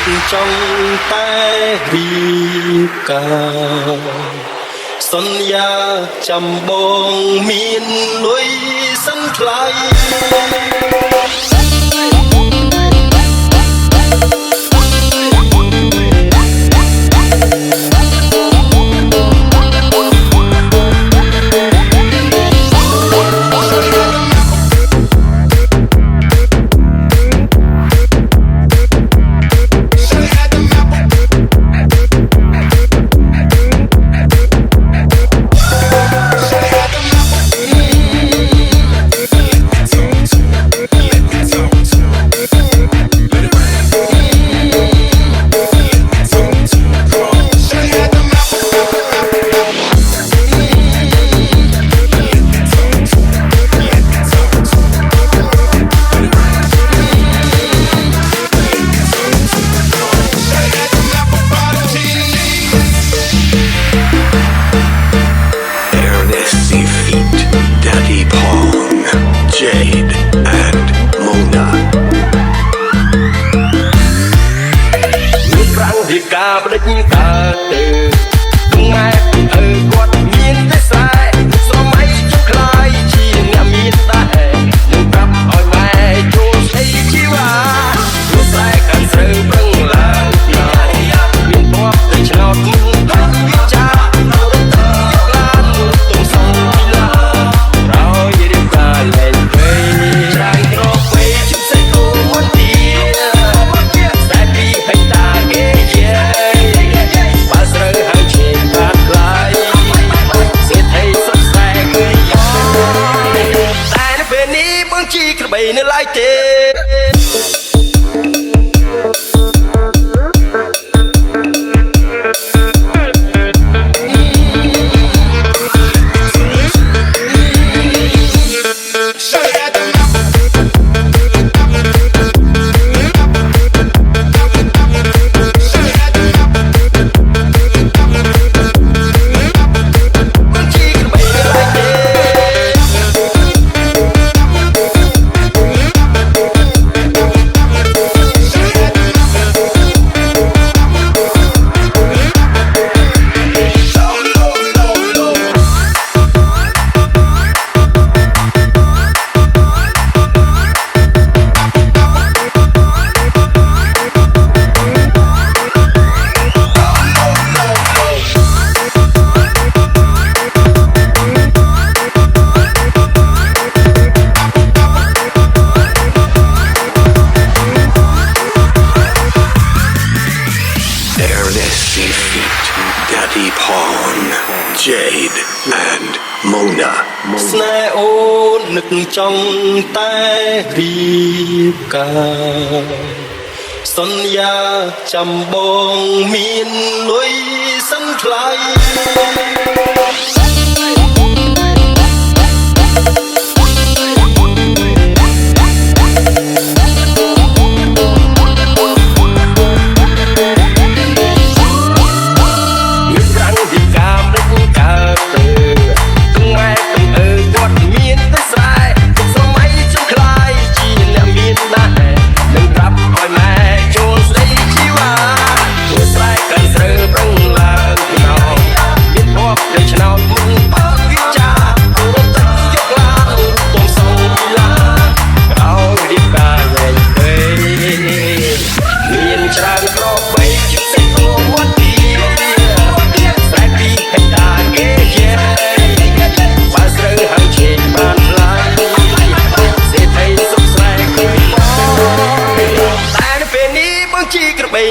ចង់តែរៀបការសន្យាចាំបងមានលុយសិនថ្លៃJade and Mona មានប្រាំងរៀបការបដិញ្ញាទៅម៉ែគាត់មានតែខ្សែស្រមៃចុះខ្លាយជាអ្នកមានដែរនឹងប្រាប់ឲ្យម៉ែចូលស្អីជីវ៉ាព្រោះខ្សែកាន់ស្រូវប្រឹងឡើងពីមានបបទៅឆ្នោតមុនផឹកវិចាររត់ទៅយកឡានទុំសងពីឡារយរៀបការលែងពេច្រើនក្រពេជិះសេកូមុនទីតែពីហិតាគេជាបើស្រូវហើយជេរបាត់ខ្លាយសេដ្ឋីសុខស្ែងគឺយកតែនៅពេលនេះបងជីក្របីនៅឡើយទេDaddy Pawn Jade and Mona ស្នេហ៍អូននឹកចង់តែរៀបការសន្យាចាំបងមានលុយសិនថ្លៃ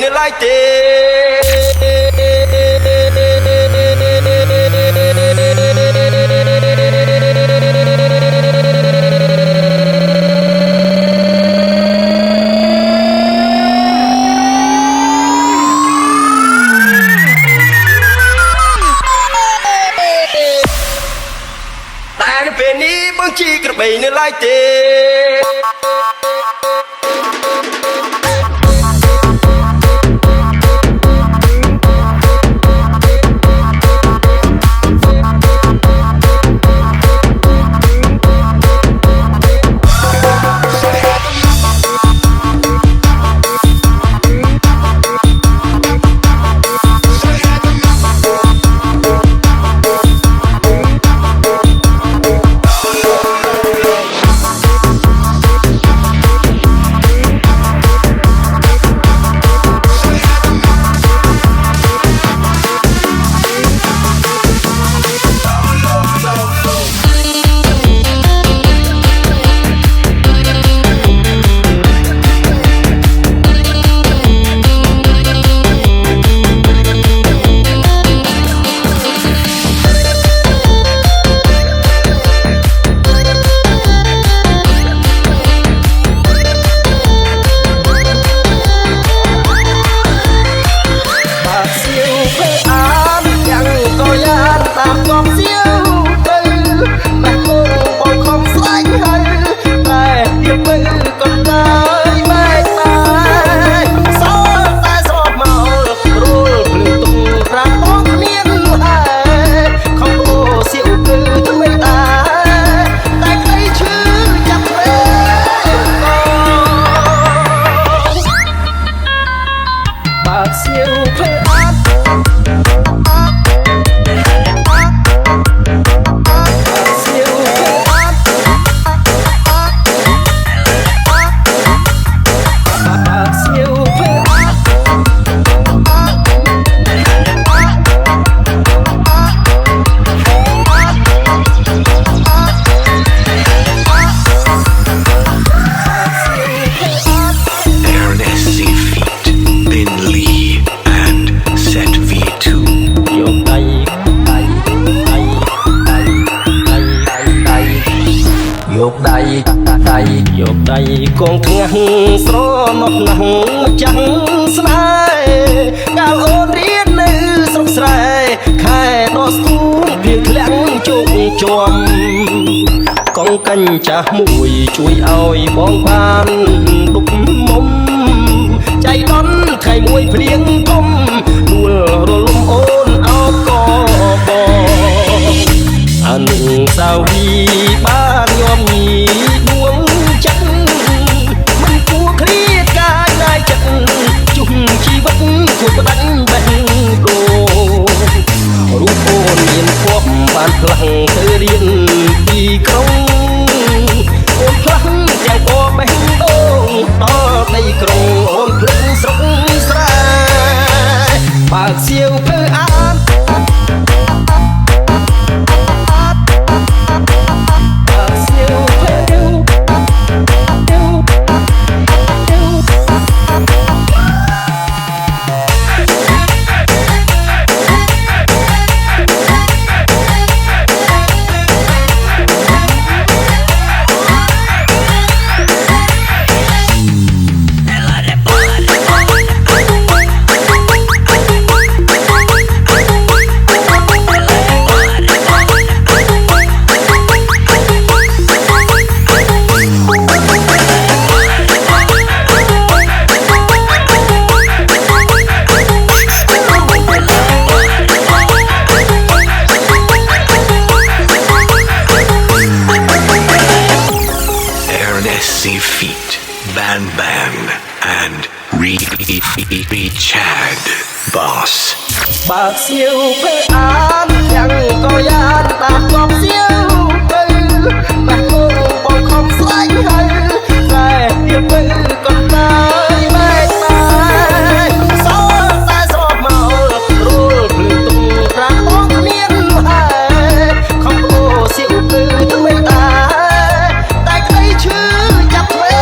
នៅឡើយទេតែនៅពេលនេះបងជីក្របីនៅឡើយទេ Jade យកដៃកងថ្ងាស់ស្រណោះណាស់ចាំងស្នេហ៍កាលអូនរៀននៅស្រុកស្រែខែដកស្ទូងភៀងធ្លាក់ជោគជាំកងកញ្ចាស់មួយជួយឲ្យបងបានដុកមុំចៃដន្យថ្ងៃមួយភ្លៀងធំដួលរលំអូនអោបកបងអនុស្សាវរីយ៍បានញោមញីដួងចិត្តមិនគួរឃ្លាតកាយណាយចិត្តជុំជីវិតគួរផ្ដាច់បេះដូងរូបអូនមានភពបានផ្លាំងទៅរៀនពីក្រុងអូនផ្លាំងទាំងពណ៌បេះដូងដល់ដីក្រុងអូនភ្លឹងស្រុកស្រែបើកសៀវភៅអានFeet, Ban Ban, and Chad Boss. បើកសៀវភៅអានយ៉ាងក៏យ៉ាងតាមគប់សៀវភៅបេះដូងបងខំស្លាញ់ហើយតែទៀតទៅក៏តែបែកបាយសោះតែស្រោបមករួលភ្លឺទុំប្រាក់បងគ្មានហើយខំពោសៀវភៅទៅមិនតែក្តីឈឺចាប់ទ្វេត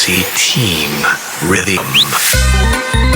Sexy Team Rhythm.